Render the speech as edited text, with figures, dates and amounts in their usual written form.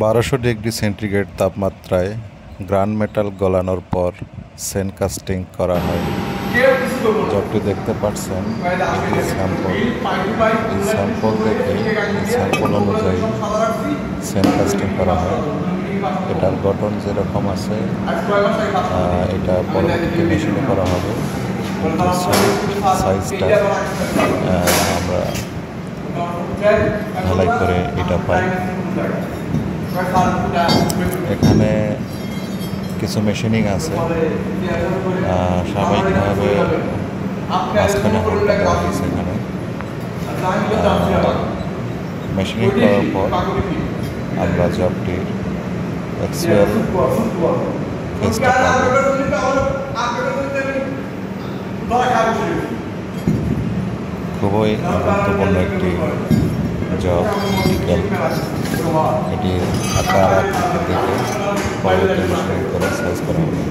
1200 degree centigrade তাপমাত্রায় গ্রান metal গলানোর পর সেন কাস্টিং করা হয়। জবটি দেখতে পাচ্ছেন এটি স্যাম্পল। এই স্যাম্পল দেখে স্যাম্পল অনুযায়ী সেন কাস্টিং করা হয়। এটার গঠন যেরকম আছে এটা পরবর্তীতে মেশিনে করা হবে। সাইজটা আমরা ঢালাই করে এটা পাই। এখানে কিছু মেশিনিং আছে, স্বাভাবিকভাবে মাঝখানে হোলটা দেওয়া হয়েছে। এখানে মেশিনিং করার পর আমরা জবটির অ্যাকচুয়াল ফেসটা পাবো। খুবই গুরুত্বপূর্ণ একটি জব ডিকেল। এটির আকার দেখে পরবর্তী মেশিনিং করে সাইজ করা হবে।